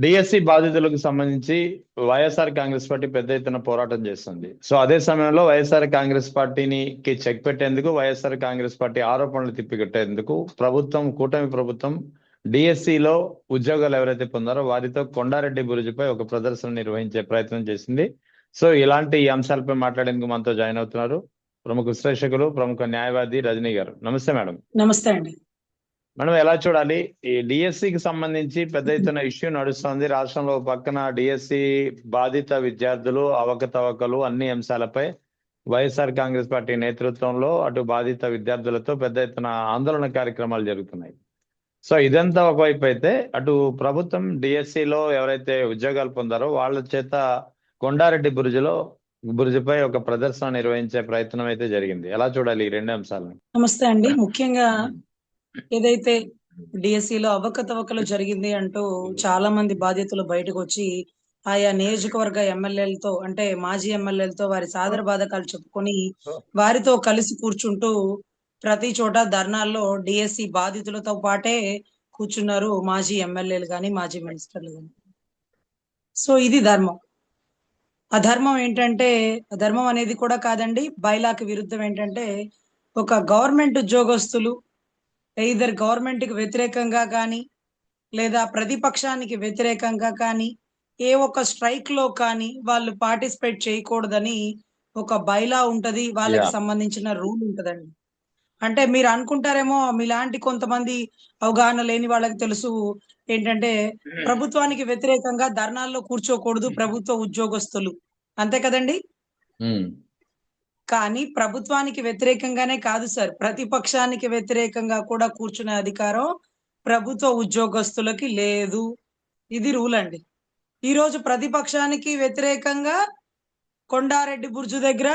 DSC బాధితులకు సంబంధించి YSR Congress party పెద్ద ఎత్తున పోరాటం చేస్తుంది. సో అదే సమయంలో వైఎస్ఆర్ కాంగ్రెస్ పార్టీని చెక్ పెట్టేందుకు, వైఎస్ఆర్ కాంగ్రెస్ పార్టీ ఆరోపణలు తిప్పికొట్టేందుకు కూటమి ప్రభుత్వం డిఎస్సిలో ఉద్యోగాలు ఎవరైతే పొందారో వారితో కొండారెడ్డి బురుజుపై ఒక ప్రదర్శన నిర్వహించే ప్రయత్నం చేసింది. సో ఇలాంటి అంశాలపై మాట్లాడేందుకు మనతో జాయిన్ అవుతున్నారు ప్రముఖ విశ్లేషకులు, ప్రముఖ న్యాయవాది రజనీ గారు. నమస్తే మేడం. నమస్తే అండి. మనం ఎలా చూడాలి, ఈ డిఎస్సికి సంబంధించి పెద్ద ఎత్తున ఇష్యూ నడుస్తుంది రాష్ట్రంలో. పక్కన డిఎస్సి బాధిత విద్యార్థులు అవకతవకలు అన్ని అంశాలపై వైఎస్ఆర్ కాంగ్రెస్ పార్టీ నేతృత్వంలో అటు బాధిత విద్యార్థులతో పెద్ద ఎత్తున ఆందోళన కార్యక్రమాలు జరుగుతున్నాయి. సో ఇదంతా ఒకవైపు అయితే, అటు ప్రభుత్వం డిఎస్సిలో ఎవరైతే ఉద్యోగాలు పొందారో వాళ్ళ చేత కొండారెడ్డి బురుజుపై ఒక ప్రదర్శన నిర్వహించే ప్రయత్నం అయితే జరిగింది. ఎలా చూడాలి ఈ రెండు అంశాలను? నమస్తే అండి. ముఖ్యంగా ఏదైతే డిఎస్సిలో అవకతవకలు జరిగింది అంటూ చాలా మంది బాధితులు బయటకు వచ్చి ఆయా నియోజకవర్గ ఎమ్మెల్యేలతో, అంటే మాజీ ఎమ్మెల్యేలతో వారి సాదర బాధకాలు చెప్పుకొని వారితో కలిసి కూర్చుంటూ ప్రతి చోట ధర్నాల్లో డిఎస్సి బాధితులతో పాటే కూర్చున్నారు మాజీ ఎమ్మెల్యేలు గాని, మాజీ మినిస్టర్లు గాని. సో ఇది ధర్మం. అధర్మం ఏంటంటే, ధర్మం అనేది కూడా కాదండి, బైలాకి విరుద్ధం ఏంటంటే, ఒక గవర్నమెంట్ ఉద్యోగస్తులు ఎయిదర్ గవర్నమెంట్ కి వ్యతిరేకంగా కానీ లేదా ప్రతిపక్షానికి వ్యతిరేకంగా కానీ ఏ ఒక్క స్ట్రైక్ లో కానీ వాళ్ళు పార్టిసిపేట్ చేయకూడదని ఒక బైలా ఉంటది, వాళ్ళకి సంబంధించిన రూల్ ఉంటదండి. అంటే మీరు అనుకుంటారేమో, మీలాంటి కొంతమంది అవగాహన లేని వాళ్ళకి తెలుసు ఏంటంటే, ప్రభుత్వానికి వ్యతిరేకంగా ధర్నాల్లో కూర్చోకూడదు ప్రభుత్వ ఉద్యోగస్తులు, అంతే కదండి. కానీ ప్రభుత్వానికి వ్యతిరేకంగానే కాదు సార్, ప్రతిపక్షానికి వ్యతిరేకంగా కూడా కూర్చునే అధికారం ప్రభుత్వ ఉద్యోగస్తులకి లేదు. ఇది రూల్ అండి. ఈరోజు ప్రతిపక్షానికి వ్యతిరేకంగా కొండారెడ్డి బుర్జు దగ్గర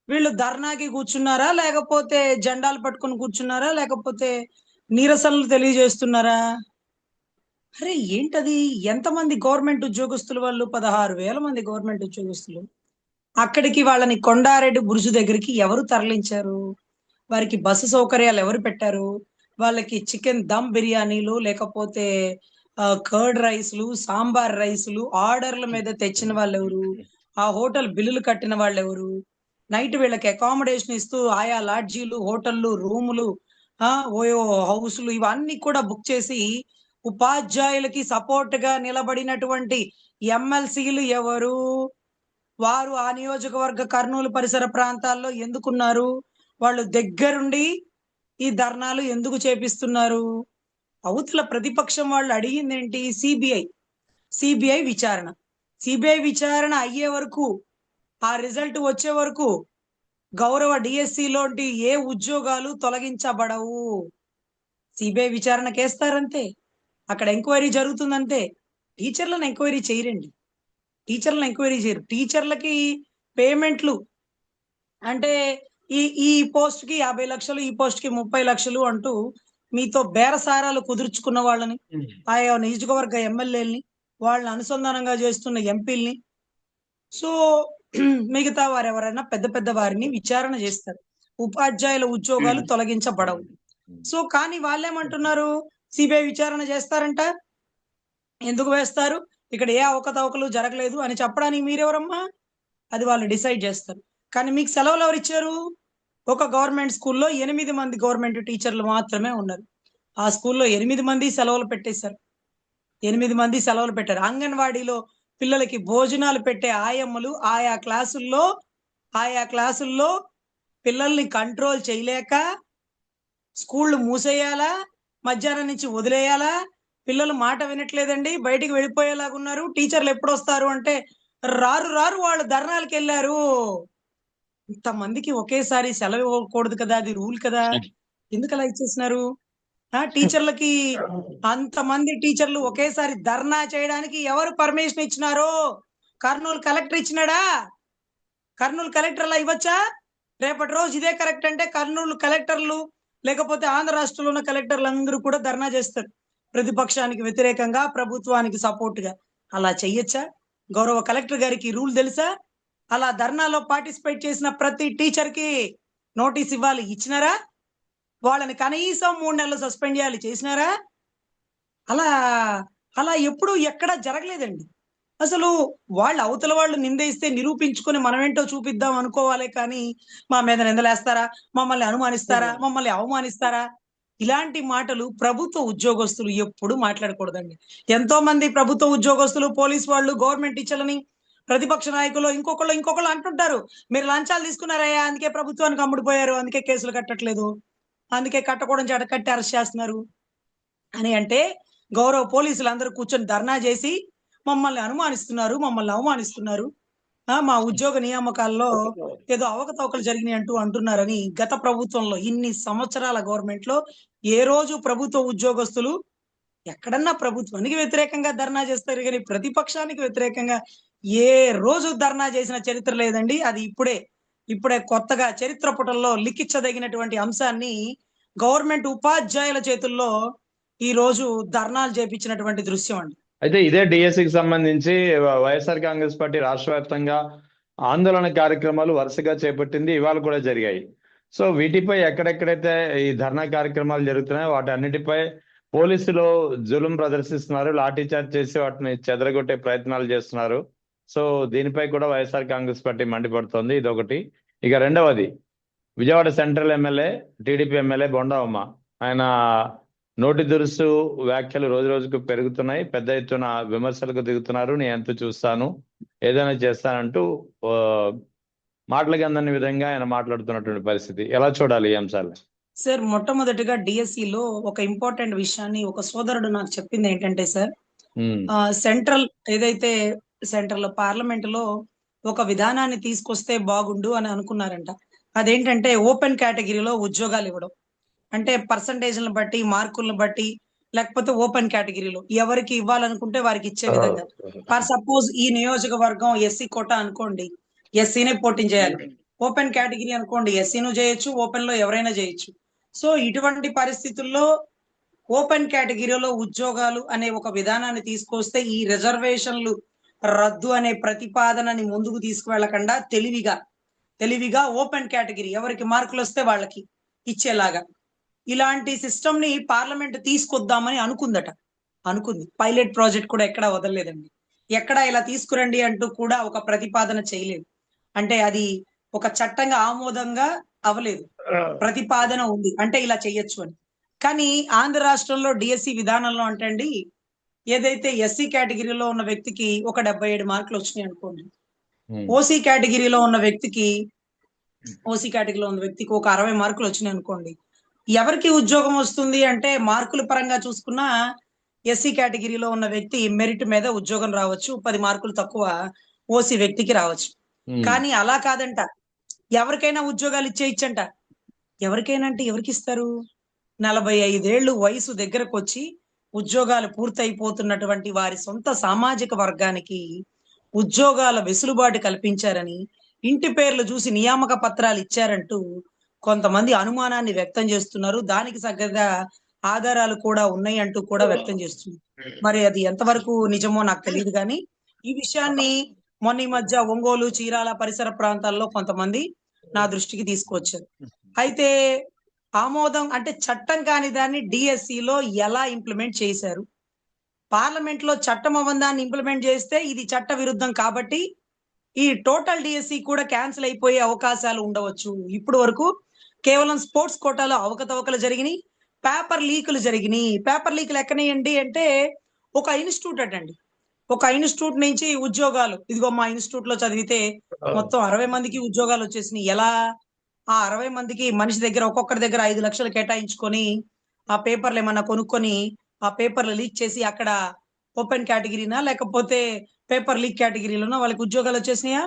వీళ్ళు ధర్నాకి కూర్చున్నారా, లేకపోతే జెండాలు పట్టుకుని కూర్చున్నారా, లేకపోతే నిరసనలు తెలియజేస్తున్నారా? అరే ఏంటది? ఎంతమంది గవర్నమెంట్ ఉద్యోగస్తులు వాళ్ళు? 16,000 మంది గవర్నమెంట్ ఉద్యోగస్తులు. అక్కడికి వాళ్ళని కొండారెడ్డి బురుజు దగ్గరికి ఎవరు తరలించారు? వారికి బస్సు సౌకర్యాలు ఎవరు పెట్టారు? వాళ్ళకి చికెన్ దమ్ బిర్యానీలు, లేకపోతే కర్డ్ రైస్లు, సాంబార్ రైస్లు ఆర్డర్ల మీద తెచ్చిన వాళ్ళు ఎవరు? ఆ హోటల్ బిల్లులు కట్టిన వాళ్ళు ఎవరు? నైట్ వీళ్ళకి అకామిడేషన్ ఇస్తూ ఆయా లాడ్జీలు, హోటళ్లు, రూములు, ఓయో హౌస్లు ఇవన్నీ కూడా బుక్ చేసి ఉపాధ్యాయులకి సపోర్ట్ గా నిలబడినటువంటి ఎమ్మెల్సీలు ఎవరు? వారు ఆ నియోజకవర్గ కర్నూలు పరిసర ప్రాంతాల్లో ఎందుకున్నారు? వాళ్ళు దగ్గరుండి ఈ ధర్నాలు ఎందుకు చేపిస్తున్నారు? అవతల ప్రతిపక్షం వాళ్ళు అడిగింది ఏంటి? సిబిఐ విచారణ. సిబిఐ విచారణ అయ్యే వరకు, ఆ రిజల్ట్ వచ్చే వరకు గౌరవ డిఎస్సిలోంటి ఏ ఉద్యోగాలు తొలగించబడవు. సిబిఐ విచారణ కేస్తారంతే, అక్కడ ఎంక్వైరీ జరుగుతుందంతే. టీచర్లను ఎంక్వైరీ చేయరండి, టీచర్లను ఎంక్వైరీ చేయరు. టీచర్లకి పేమెంట్లు అంటే ఈ పోస్ట్ కి 50 లక్షలు, ఈ పోస్ట్ కి 30 లక్షలు అంటూ మీతో బేరసారాలు కుదుర్చుకున్న వాళ్ళని, ఆయా నియోజకవర్గ ఎమ్మెల్యేలని, వాళ్ళని అనుసంధానంగా చేస్తున్న ఎంపీల్ని, సో మిగతా వారు ఎవరైనా పెద్ద పెద్ద వారిని విచారణ చేస్తారు. ఉపాధ్యాయుల ఉద్యోగాలు తొలగించబడవు. సో కానీ వాళ్ళేమంటున్నారు? సిబిఐ విచారణ చేస్తారంట. ఎందుకు వేస్తారు? ఇక్కడ ఏ అవకతవకలు జరగలేదు అని చెప్పడానికి మీరెవరమ్మా? అది వాళ్ళు డిసైడ్ చేస్తారు. కానీ మీకు సెలవులు ఎవరు ఇచ్చారు? ఒక గవర్నమెంట్ స్కూల్లో 8 మంది గవర్నమెంట్ టీచర్లు మాత్రమే ఉన్నారు. ఆ స్కూల్లో 8 మంది సెలవులు పెట్టేశారు. 8 మంది సెలవులు పెట్టారు. అంగన్వాడీలో పిల్లలకి భోజనాలు పెట్టే ఆయమ్మలు ఆయా క్లాసుల్లో పిల్లల్ని కంట్రోల్ చేయలేక స్కూళ్ళు మూసేయాలా, మధ్యాహ్నం నుంచి వదిలేయాలా? పిల్లలు మాట వినట్లేదండి, బయటికి వెళ్ళిపోయేలాగా ఉన్నారు. టీచర్లు ఎప్పుడు వస్తారు అంటే రారు వాళ్ళు ధర్నాలకు వెళ్ళారు. ఇంతమందికి ఒకేసారి సెలవు ఇవ్వకూడదు కదా, అది రూల్ కదా. ఎందుకు అలా ఇచ్చేసినారు? టీచర్లకి అంతమంది టీచర్లు ఒకేసారి ధర్నా చేయడానికి ఎవరు పర్మిషన్ ఇచ్చినారో? కర్నూలు కలెక్టర్ ఇచ్చినాడా? కర్నూలు కలెక్టర్ అలా ఇవ్వచ్చా? రేపటి రోజు ఇదే కరెక్ట్ అంటే కర్నూలు కలెక్టర్లు, లేకపోతే ఆంధ్ర రాష్ట్రంలో ఉన్న కలెక్టర్లు అందరూ కూడా ధర్నా చేస్తారు, ప్రతిపక్షానికి వ్యతిరేకంగా, ప్రభుత్వానికి సపోర్ట్ గా. అలా చెయ్యొచ్చా? గౌరవ కలెక్టర్ గారికి రూల్ తెలుసా? అలా ధర్నాలో పార్టిసిపేట్ చేసిన ప్రతి టీచర్ కి నోటీస్ ఇవ్వాలి, ఇచ్చినారా? వాళ్ళని కనీసం 3 నెలలు సస్పెండ్ చేయాలి, చేసినారా? అలా అలా ఎప్పుడు ఎక్కడ జరగలేదండి. అసలు అవతల వాళ్ళు నిందేస్తే నిరూపించుకొని మనమేంటో చూపిద్దాం అనుకోవాలే కానీ, మా మీద నిందలేస్తారా? మమ్మల్ని అనుమానిస్తారా? మమ్మల్ని అవమానిస్తారా? ఇలాంటి మాటలు ప్రభుత్వ ఉద్యోగస్తులు ఎప్పుడు మాట్లాడకూడదండి. ఎంతో మంది ప్రభుత్వ ఉద్యోగస్తులు, పోలీసు వాళ్ళు, గవర్నమెంట్ టీచర్లని ప్రతిపక్ష నాయకులు ఇంకొకళ్ళు అంటుంటారు. మీరు లంచాలు తీసుకున్నారయ్యా! అందుకే ప్రభుత్వానికి అమ్ముడుపోయారు. అందుకే కేసులు కట్టట్లేదు. అందుకే కట్టకూడని చోట కట్టి అరెస్ట్ చేస్తున్నారు. అని అంటే గౌరవ పోలీసులందరూ కూర్చొని ధర్నా చేసి మమ్మల్ని అనుమానిస్తున్నారు, మమ్మల్ని అవమానిస్తున్నారు. మా ఉద్యోగ నియామకాల్లో ఏదో అవకతవకలు జరిగినాయి అంటున్నారని గత ప్రభుత్వంలో ఇన్ని సంవత్సరాల గవర్నమెంట్‌లో ఏ రోజు ప్రభుత్వ ఉద్యోగస్తులు ఎక్కడన్నా ప్రభుత్వానికి వ్యతిరేకంగా ధర్నా చేస్తారు గాని, ప్రతిపక్షానికి వ్యతిరేకంగా ఏ రోజు ధర్నా చేసిన చరిత్ర లేదండి. అది ఇప్పుడే కొత్తగా చరిత్ర పుటల్లో లిఖించదగినటువంటి అంశాన్ని గవర్నమెంట్ ఉపాధ్యాయుల చేతుల్లో ఈ రోజు ధర్నాలు చేపించినటువంటి దృశ్యం అండి. అయితే ఇదే డిఎస్సికి సంబంధించి వైఎస్ఆర్ కాంగ్రెస్ పార్టీ రాష్ట్ర వ్యాప్తంగా ఆందోళన కార్యక్రమాలు వరుసగా చేపట్టింది, ఇవాళ కూడా జరిగాయి. సో వీటిపై ఎక్కడెక్కడైతే ఈ ధర్నా కార్యక్రమాలు జరుగుతున్నాయో వాటి అన్నిటిపై పోలీసులు జులుం ప్రదర్శిస్తున్నారు, లాఠీ చార్జ్ చేసి వాటిని చెదరగొట్టే ప్రయత్నాలు చేస్తున్నారు. సో దీనిపై కూడా వైఎస్ఆర్ కాంగ్రెస్ పార్టీ మండిపడుతోంది. ఇదొకటి. ఇక రెండవది, Vijayawada central MLA, TDP MLA Bondamma, ఆయన నోటి దురుసు వ్యాఖ్యలు రోజు రోజుకు పెరుగుతున్నాయి, పెద్ద ఎత్తున విమర్శలకు దిగుతున్నారు. నేను ఎంత చూస్తాను, ఏదైనా చేస్తానంటూ మాటలకి అందని విధంగా ఆయన మాట్లాడుతున్నటువంటి పరిస్థితి. ఎలా చూడాలి ఈ అంశాలు? సార్, మొట్టమొదటిగా డిఎస్సిలో ఒక ఇంపార్టెంట్ విషయాన్ని ఒక సోదరుడు నాకు చెప్పింది ఏంటంటే సార్, సెంట్రల్ ఏదైతే సెంట్రల్ పార్లమెంట్ లో ఒక విధానాన్ని తీసుకొస్తే బాగుండు అని అనుకున్నారంట. అదేంటంటే ఓపెన్ కేటగిరీలో ఉద్యోగాలు ఇవ్వడం. అంటే పర్సంటేజ్లను బట్టి, మార్కులను బట్టి, లేకపోతే ఓపెన్ కేటగిరీలో ఎవరికి ఇవ్వాలనుకుంటే వారికి ఇచ్చే విధంగా. ఫర్ సపోజ్ ఈ నియోజకవర్గం ఎస్సీ కోటా అనుకోండి, ఎస్సీనే పోటీ చేయాలి. ఓపెన్ కేటగిరీ అనుకోండి, ఎస్సీను చేయొచ్చు, ఓపెన్ లో ఎవరైనా చేయొచ్చు. సో ఇటువంటి పరిస్థితుల్లో ఓపెన్ కేటగిరీలో ఉద్యోగాలు అనే ఒక విధానాన్ని తీసుకొస్తే ఈ రిజర్వేషన్లు రద్దు అనే ప్రతిపాదనని ముందుకు తీసుకువెళ్లకుండా తెలివిగా ఓపెన్ కేటగిరీ ఎవరికి మార్కులు వస్తే వాళ్ళకి ఇచ్చేలాగా ఇలాంటి సిస్టమ్ ని పార్లమెంట్ తీసుకొద్దామని అనుకుంది. పైలట్ ప్రాజెక్ట్ కూడా ఎక్కడా వదలలేదండి. ఎక్కడా ఇలా తీసుకురండి అంటూ కూడా ఒక ప్రతిపాదన చేయలేదు. అంటే అది ఒక చట్టంగా ఆమోదంగా అవ్వలేదు. ప్రతిపాదన ఉంది అంటే ఇలా చెయ్యొచ్చు అని. కానీ ఆంధ్ర రాష్ట్రంలో డిఎస్సి విధానంలో అంటే అండి, ఏదైతే ఎస్సీ కేటగిరీలో ఉన్న వ్యక్తికి ఒక 77 మార్కులు వచ్చినాయి అనుకోండి, ఓసీ కేటగిరీలో ఉన్న వ్యక్తికి ఒక 60 మార్కులు వచ్చినాయి అనుకోండి, ఎవరికి ఉద్యోగం వస్తుంది అంటే మార్కుల పరంగా చూసుకున్నా ఎస్సీ కేటగిరీలో ఉన్న వ్యక్తి మెరిట్ మీద ఉద్యోగం రావచ్చు, 10 మార్కులు తక్కువ ఓసీ వ్యక్తికి రావచ్చు. కానీ అలా కాదంట, ఎవరికైనా ఉద్యోగాలు ఇచ్చేయచ్చంట. ఎవరికైనా అంటే ఎవరికి ఇస్తారు? 45 ఏళ్ళు వయసు దగ్గరకు వచ్చి ఉద్యోగాలు పూర్తయిపోతున్నటువంటి వారి సొంత సామాజిక వర్గానికి ఉద్యోగాల వెసులుబాటు కల్పించారని, ఇంటి పేర్లు చూసి నియామక పత్రాలు ఇచ్చారంటూ కొంతమంది అనుమానాన్ని వ్యక్తం చేస్తున్నారు. దానికి తగ్గగా ఆధారాలు కూడా ఉన్నాయి అంటూ కూడా వ్యక్తం చేస్తున్నారు. మరి అది ఎంతవరకు నిజమో నాకు తెలియదు కానీ ఈ విషయాన్ని మొన్న ఈ మధ్య ఒంగోలు, చీరాల పరిసర ప్రాంతాల్లో కొంతమంది నా దృష్టికి తీసుకొచ్చారు. అయితే ఆమోదం అంటే చట్టం కాని దాన్ని డిఎస్సిలో ఎలా ఇంప్లిమెంట్ చేశారు? పార్లమెంట్ లో చట్టం అవ్వదాన్ని ఇంప్లిమెంట్ చేస్తే ఇది చట్ట విరుద్ధం కాబట్టి ఈ టోటల్ డిఎస్సి కూడా క్యాన్సిల్ అయిపోయే అవకాశాలు ఉండవచ్చు. ఇప్పుడు వరకు కేవలం స్పోర్ట్స్ కోటాలో అవకతవకలు జరిగినాయి, పేపర్ లీకులు జరిగినాయి. పేపర్ లీకులు ఎక్కనేయండి అంటే ఒక ఇన్స్టిట్యూట్ నుంచి ఉద్యోగాలు, ఇదిగో మా ఇన్స్టిట్యూట్ లో చదివితే మొత్తం 60 మందికి ఉద్యోగాలు వచ్చేసినాయి. ఎలా? ఆ 60 మందికి మనిషి దగ్గర ఒక్కొక్కరి దగ్గర 5 లక్షలు కేటాయించుకొని ఆ పేపర్లు ఏమన్నా కొనుక్కొని ఆ పేపర్లు లీక్ చేసి అక్కడ ఓపెన్ కేటగిరీనా లేకపోతే పేపర్ లీక్ కేటగిరీలోనా వాళ్ళకి ఉద్యోగాలు వచ్చేసినాయా?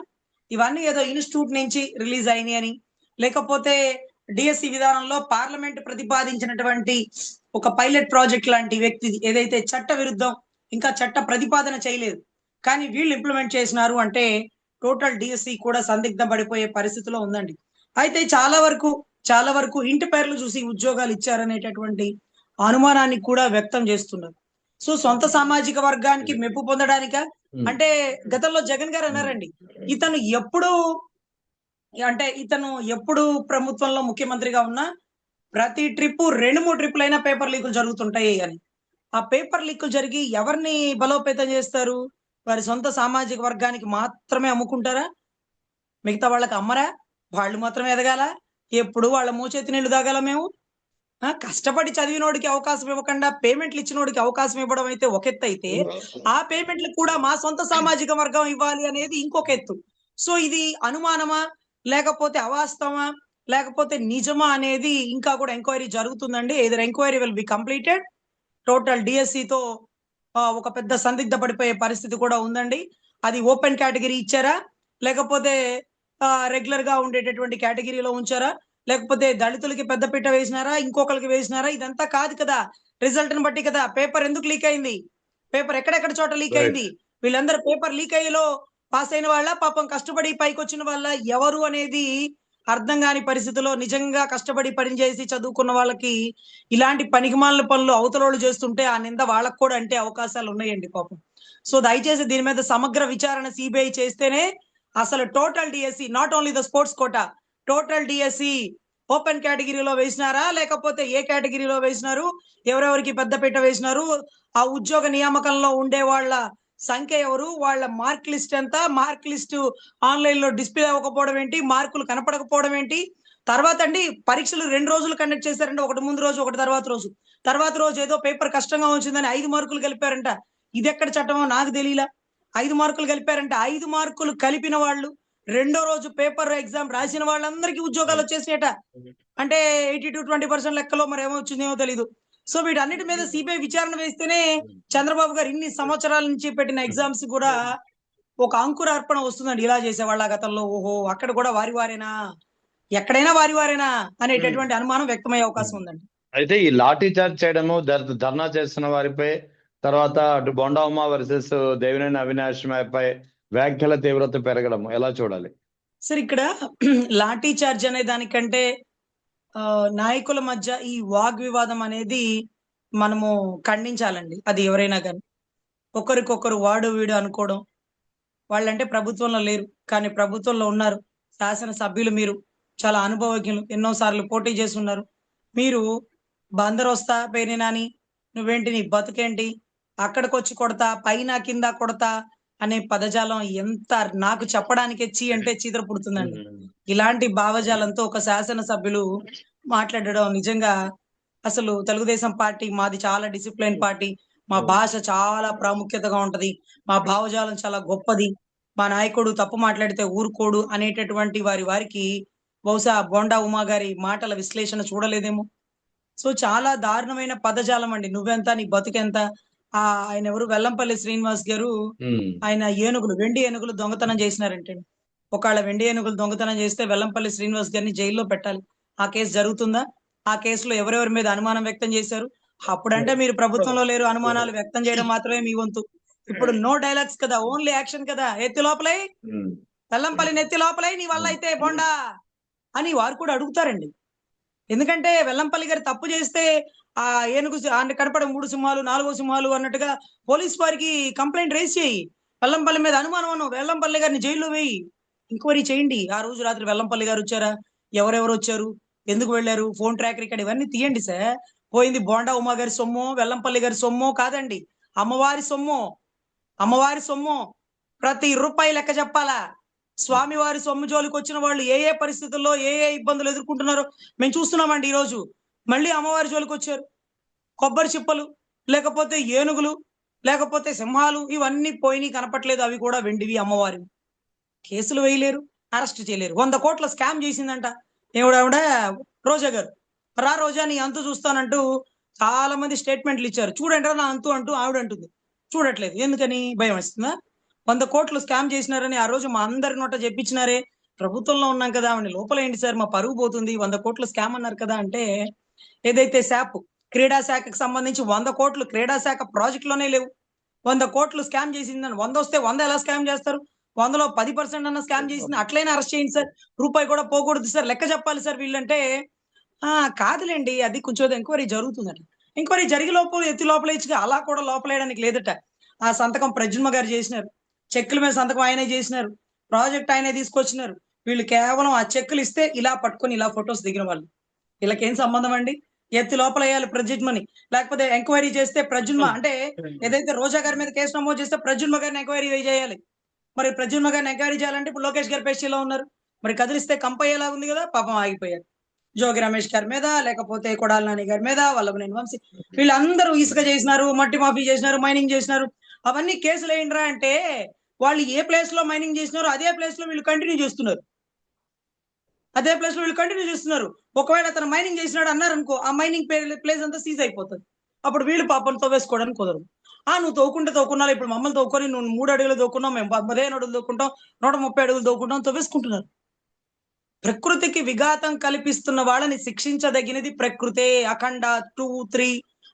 ఇవన్నీ ఏదో ఇన్స్టిట్యూట్ నుంచి రిలీజ్ అయినాయి అని, లేకపోతే డిఎస్సి విధానంలో పార్లమెంట్ ప్రతిపాదించినటువంటి ఒక పైలట్ ప్రాజెక్ట్ లాంటి వ్యక్తి ఏదైతే చట్ట విరుద్ధం, ఇంకా చట్ట ప్రతిపాదన చేయలేదు కానీ వీళ్ళు ఇంప్లిమెంట్ చేసినారు అంటే టోటల్ డిఎస్సి కూడా సందిగ్ధం పడిపోయే పరిస్థితిలో ఉందండి. అయితే చాలా వరకు ఇంటి పేర్లు చూసి ఉద్యోగాలు ఇచ్చారనేటటువంటి అనుమానాన్ని కూడా వ్యక్తం చేస్తున్నారు. సో సొంత సామాజిక వర్గానికి మెప్పు పొందడానిక అంటే గతంలో జగన్ గారు అన్నారండి, ఇతను ఎప్పుడు ప్రభుత్వంలో ముఖ్యమంత్రిగా ఉన్నా ప్రతి ట్రిప్ 2-3 ట్రిప్పులైనా పేపర్ లీకులు జరుగుతుంటాయి అని. ఆ పేపర్ లీకులు జరిగి ఎవరిని బలోపేతం చేస్తారు? వారి సొంత సామాజిక వర్గానికి మాత్రమే అమ్ముకుంటారా? మిగతా వాళ్ళకి అమ్మరా? వాళ్ళు మాత్రమే ఎదగాల? ఎప్పుడు వాళ్ళ మోచేతి నీళ్లు తాగాలా మేము? కష్టపడి చదివినోడికి అవకాశం ఇవ్వకుండా పేమెంట్లు ఇచ్చినోడికి అవకాశం ఇవ్వడం అయితే ఒక ఎత్తు అయితే, ఆ పేమెంట్లు కూడా మా సొంత సామాజిక వర్గం ఇవ్వాలి అనేది ఇంకొక ఎత్తు. సో ఇది అనుమానమా? లేకపోతే అవాస్తవమా? లేకపోతే నిజమా అనేది ఇంకా కూడా ఎంక్వైరీ జరుగుతుందండి. Either enquiry will be completed. Total డిఎస్సితో ఒక పెద్ద సందిగ్ధ పడిపోయే పరిస్థితి కూడా ఉందండి. అది ఓపెన్ కేటగిరీ ఇచ్చారా? లేకపోతే రెగ్యులర్ గా ఉండేటటువంటి కేటగిరీలో ఉంచారా? లేకపోతే దళితులకి పెద్దపీట వేసినారా? ఇంకొకళ్ళకి వేసినారా? ఇదంతా కాదు కదా! రిజల్ట్‌ని బట్టి కదా! పేపర్ ఎందుకు లీక్ అయింది? పేపర్ ఎక్కడెక్కడ చోట లీక్ రైట్. అయింది? వీళ్ళందరూ పేపర్ లీక్ అయ్యేలో పాస్ అయిన వాళ్ళా? పాపం కష్టపడి పైకొచ్చిన వాళ్ళా? ఎవరు అనేది అర్థం గాని పరిస్థితిలో నిజంగా కష్టపడి పని చేసి చదువుకున్న వాళ్ళకి ఇలాంటి పనికిమాలిన పనులు అవతలోళ్ళు చేస్తుంటే ఆ నింద వాళ్ళకి కూడా అంటే అవకాశాలు ఉన్నాయండి పాపం. సో దయచేసి దీని మీద సమగ్ర విచారణ సిబిఐ చేస్తేనే అసలు total DSC not only the sports quota total DSC open కేటగిరీలో వేసినారా? లేకపోతే ఏ కేటగిరీలో వేసినారు? ఎవరెవరికి పెద్దపీట వేసినారు? ఆ ఉద్యోగ నియామకంలో ఉండే వాళ్ళ సంఖ్య ఎవరు? వాళ్ళ మార్క్ లిస్ట్ ఎంత? మార్క్ లిస్ట్ ఆన్‌లైన్‌లో డిస్‌ప్లే అవ్వకపోవడం ఏంటి? మార్కులు కనపడకపోవడం ఏంటి? తర్వాత అండి పరీక్షలు 2 రోజులు కండక్ట్ చేశారంట. ఒకటి ముందు రోజు, ఒకటి తర్వాత రోజు. తర్వాత రోజు ఏదో పేపర్ కష్టంగా వచ్చిందని 5 మార్కులు కలిపారంట. ఇదెక్కడ చట్టమో నాకు తెలీలా. 5 మార్కులు కలిపారంట. 5 మార్కులు కలిపిన వాళ్ళు రెండో రోజు పేపర్ ఎగ్జామ్ రాసిన వాళ్ళందరికీ ఉద్యోగాలు వచ్చేసినాయట. అంటే 80-20% లెక్కలో మరేమొచ్చిందేమో తెలీదు. సో వీటన్నిటి మీద సిబిఐ విచారణ వేస్తేనే చంద్రబాబు గారు ఇన్ని సంవత్సరాల నుంచి పెట్టిన ఎగ్జామ్స్ కూడా ఒక అంకురార్పణ వస్తుందండి. ఇలా చేసేవాళ్ళ గతంలో. ఓహో! అక్కడ కూడా వారేనా? ఎక్కడైనా వారేనా? అనేటటువంటి అనుమానం వ్యక్తమయ్యే అవకాశం ఉందండి. అయితే ఈ లాఠీ చార్జ్ చేయడము, ధర్నా చేస్తున్న వారిపై, తర్వాత అటు బొండా ఉమ వర్సెస్ దేవినేని అవినాష్ పై వ్యాఖ్యల తీవ్రత పెరగడం ఎలా చూడాలి? సరే ఇక్కడ లాఠీ చార్జ్ అనే దానికంటే నాయకుల మధ్య ఈ వాగ్వివాదం అనేది మనము ఖండించాలండి. అది ఎవరైనా గాని. ఒకరికొకరు వాడు వీడు అనుకోవడం. వాళ్ళంటే ప్రభుత్వంలో లేరు. కానీ ప్రభుత్వంలో ఉన్నారు. శాసనసభ్యులు మీరు. చాలా అనుభవజ్ఞులు. ఎన్నో సార్లు పోటీ చేసున్నారు. మీరు బందరొస్తా పేర్ని నాని, నువ్వేంటి నీ బతుకేంటి? అక్కడికొచ్చి కొడతా, పైన కింద కొడతా అనే పదజాలం ఎంత నాకు చెప్పడానికే ఛీ అంటే చీదర పుడుతుందండి. ఇలాంటి భావజాలంతో ఒక శాసనసభ్యులు మాట్లాడడం నిజంగా అసలు తెలుగుదేశం పార్టీ మాది చాలా డిసిప్లిన్ పార్టీ. మా భాష చాలా ప్రాముఖ్యతగా ఉంటది. మా భావజాలం చాలా గొప్పది. మా నాయకుడు తప్పు మాట్లాడితే ఊరుకోడు అనేటటువంటి వారికి బహుశా బోండా ఉమా గారి మాటల విశ్లేషణ చూడలేదేమో. సో చాలా దారుణమైన పదజాలం అండి. నువ్వెంత నీ బతుకెంత? ఆయనెవరు వెల్లంపల్లి శ్రీనివాస్ గారు ఆయన ఏనుగులు, వెండి ఏనుగులు దొంగతనం చేసినారంటండి. ఒకవేళ వెండి ఏనుగులు దొంగతనం చేస్తే వెల్లంపల్లి శ్రీనివాస్ గారిని జైల్లో పెట్టాలి. ఆ కేసు జరుగుతుందా? ఆ కేసులో ఎవరెవరి మీద అనుమానం వ్యక్తం చేశారు? అప్పుడంటే మీరు ప్రభుత్వంలో లేరు. అనుమానాలు వ్యక్తం చేయడం మాత్రమే మీ వంతు. ఇప్పుడు నో డైలాగ్స్ కదా! ఓన్లీ యాక్షన్ కదా! ఎత్తి లోపలేయ్. వెల్లంపల్లిని ఎత్తి లోపలేయ్ నీ వల్ల అయితే బొండా అని వారు కూడా అడుగుతారండి. ఎందుకంటే వెల్లంపల్లి గారు తప్పు చేస్తే ఆ ఏనుగు అంటే కనపడే 3 సింహాలు, 4 సింహాలు అన్నట్టుగా పోలీస్ వారికి కంప్లెయింట్ రైజ్ చేయి. వెల్లంపల్లి మీద అనుమానం అను. వెల్లంపల్లి గారిని జైల్‌లో వేయి. ఎంక్వైరీ చేయండి. ఆ రోజు రాత్రి వెల్లంపల్లి గారు వచ్చారా? ఎవరెవరు వచ్చారు? ఎందుకు వెళ్లారు? ఫోన్ ట్రాక్ రికార్డ్ ఇవన్నీ తీయండి సార్. పోయింది బోండా ఉమా గారి సొమ్మో, వెల్లంపల్లి గారి సొమ్మో కాదండి. అమ్మవారి సొమ్ము. అమ్మవారి సొమ్ము. ప్రతి రూపాయి లెక్క చెప్పాలా? స్వామివారి సొమ్ము జోలికొచ్చిన వాళ్ళు ఏ పరిస్థితుల్లో ఏ ఇబ్బందులు ఎదుర్కొంటున్నారో మేము చూస్తున్నామండి ఈరోజు. మళ్ళీ అమ్మవారి జోలికొచ్చారు. కొబ్బరి చిప్పలు, లేకపోతే ఏనుగులు, లేకపోతే సింహాలు ఇవన్నీ పోయినయి కనపట్లేదు. అవి కూడా వెండివి అమ్మవారివి. కేసులు వేయలేరు. అరెస్ట్ చేయలేరు. 100 కోట్ల స్కామ్ చేసిందంట. ఆవిడ రోజా గారు. రా రోజా నీ అంతు చూస్తానంటూ చాలా మంది స్టేట్మెంట్లు ఇచ్చారు. చూడండిరా నా అంతు అంటూ ఆవిడ అంటుంది. చూడట్లేదు. ఎందుకని? భయమేస్తుందా? 100 కోట్లు స్కామ్ చేసినారని ఆ రోజు మా అందరి నోట చెప్పించినారే. ప్రభుత్వంలో ఉన్నాం కదా! ఆవిడని లోపలేయండి సార్ మా పరువు పోతుంది. 100 కోట్ల స్కామ్ అన్నారు కదా! అంటే ఏదైతే క్రీడా శాఖకు సంబంధించి 100 కోట్లు క్రీడా శాఖ ప్రాజెక్ట్‌లోనే లేవు. 100 కోట్లు స్కామ్ చేసిందని 100 వస్తే 100 ఎలా స్కామ్ చేస్తారు? 100లో 10% అన్నా స్కామ్ చేసింది అట్లైనా అరెస్ట్ చేయండి సార్. రూపాయి కూడా పోకూడదు సార్. లెక్క చెప్పాలి సార్ వీళ్ళంటే, కాదులెండి అది కొంచెం ఎంక్వైరీ జరుగుతుందట. ఎంక్వైరీ జరిగే లోపు ఎత్తి లోపలేయచ్చుగా. అలా కూడా లోపలేయడానికి లేదట. ఆ సంతకం ప్రద్యుమ్న గారు చేసినారు. చెక్కుల మీద సంతకం ఆయనే చేసినారు. ప్రాజెక్ట్ ఆయనే తీసుకొచ్చినారు. వీళ్ళు కేవలం ఆ చెక్కులు ఇస్తే ఇలా పట్టుకొని ఇలా ఫోటోస్ దిగిన వాళ్ళు. వీళ్ళకేం సంబంధం అండి? ఎత్తి లోపల వేయాలి ప్రజుజ్మని, లేకపోతే ఎంక్వైరీ చేస్తే ప్రజున్మ అంటే ఏదైతే రోజా గారి మీద కేసు నమోదు చేస్తే ప్రజున్మ గారిని ఎంక్వైరీ చేయాలి. మరి ప్రజున్మ గారిని ఎంక్వైరీ చేయాలంటే ఇప్పుడు లోకేష్ గారి పేషీలో ఉన్నారు, మరి కదిలిస్తే కంపయ్యేలా ఉంది కదా, పాపం ఆగిపోయారు. జోగి రమేష్ గారి మీద, లేకపోతే కొడాలి నాని గారి మీద, వల్లభనేని వంశీ, వీళ్ళందరూ ఇసుక చేసినారు, మట్టి మాఫీ చేసినారు, మైనింగ్ చేసినారు, అవన్నీ కేసులు ఏంట్రా అంటే వాళ్ళు ఏ ప్లేస్ లో మైనింగ్ చేసినారో అదే ప్లేస్ లో వీళ్ళు కంటిన్యూ చేస్తున్నారు. ఒకవేళ అతను మైనింగ్ చేసినాడు అన్నారు అనుకో, ఆ మైనింగ్ ప్లేస్ అంతా సీజ్ అయిపోతుంది. అప్పుడు వీళ్ళు పాపం తవ్వేసుకోవడానికి కుదరదు. నువ్వు తవ్వుకున్నావు, ఇప్పుడు మమ్మల్ని తవ్వుకొని నువ్వు 3 అడుగులు తవ్వుకున్నావు, మేము 15 అడుగులు తవ్వుకుంటాం, 130 అడుగులు తవ్వుకుంటాం, తవ్వేసుకుంటున్నారు. ప్రకృతికి విఘాతం కల్పిస్తున్న వాళ్ళని శిక్షించదగినది ప్రకృతే. అఖండ 2, 3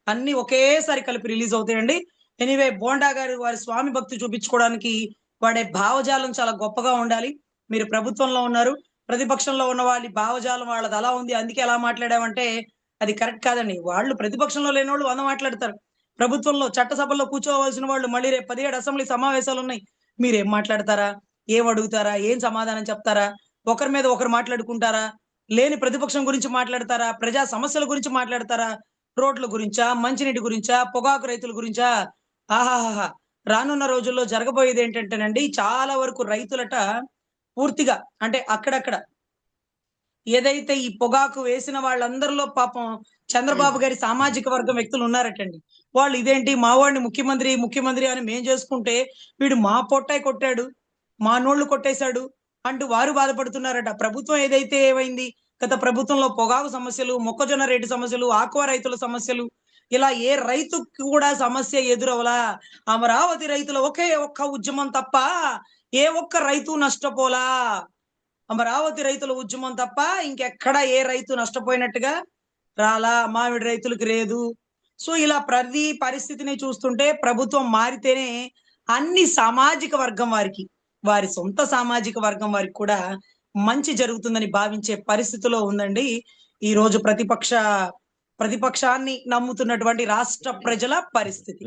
అన్ని ఒకేసారి కలిపి రిలీజ్ అవుతాయండి. ఎనీవే, బోండా గారు వారి స్వామి భక్తి చూపించుకోవడానికి వాడే భావజాలం చాలా గొప్పగా ఉండాలి. మీరు ప్రభుత్వంలో ఉన్నారు, ప్రతిపక్షంలో ఉన్న వాళ్ళ భావజాలం వాళ్ళది అలా ఉంది, అందుకే అలా మాట్లాడామంటే అది కరెక్ట్ కాదండి. వాళ్ళు ప్రతిపక్షంలో లేని వాళ్ళు 100 మాట్లాడతారు, ప్రభుత్వంలో చట్టసభల్లో కూర్చోవలసిన వాళ్ళు మళ్ళీ రేపు 17 అసెంబ్లీ సమావేశాలు ఉన్నాయి. మీరేం మాట్లాడతారా, ఏం అడుగుతారా, ఏం సమాధానం చెప్తారా, ఒకరి మీద ఒకరు మాట్లాడుకుంటారా, లేని ప్రతిపక్షం గురించి మాట్లాడతారా, ప్రజా సమస్యల గురించి మాట్లాడతారా, రోడ్ల గురించా, మంచినీటి గురించా, పొగాకు రైతుల గురించా? ఆహాహా! రానున్న రోజుల్లో జరగబోయేది ఏంటంటేనండి, చాలా వరకు రైతులట పూర్తిగా అంటే అక్కడక్కడ ఏదైతే ఈ పొగాకు వేసిన వాళ్ళందరిలో పాపం చంద్రబాబు గారి సామాజిక వర్గం వ్యక్తులు ఉన్నారటండి. వాళ్ళు ఇదేంటి మా వాడిని ముఖ్యమంత్రి అని మేం చేసుకుంటే వీడు మా పొట్టాయి కొట్టాడు, మా నోళ్లు కొట్టేశాడు అంటూ వారు బాధపడుతున్నారట. ప్రభుత్వం ఏదైతే ఏమైంది, గత ప్రభుత్వంలో పొగాకు సమస్యలు, మొక్కజొన్న రేటు సమస్యలు, ఆక్వా రైతుల సమస్యలు, ఇలా ఏ రైతుకి కూడా సమస్య ఎదురవలా. అమరావతి రైతుల ఒకే ఒక్క ఉద్యమం తప్ప ఏ ఒక్క రైతు నష్టపోలా. అమరావతి రైతుల ఉద్యమం తప్ప ఇంకెక్కడ ఏ రైతు నష్టపోయినట్టుగా రాలా, మామిడి రైతులకు లేదు. సో ఇలా ప్రతి పరిస్థితిని చూస్తుంటే ప్రభుత్వం మారితేనే అన్ని సామాజిక వర్గం వారికి, వారి సొంత సామాజిక వర్గం వారికి కూడా మంచి జరుగుతుందని భావించే పరిస్థితిలో ఉందండి ఈ రోజు ప్రతిపక్షాన్ని నమ్ముతున్నటువంటి రాష్ట్ర ప్రజల పరిస్థితి.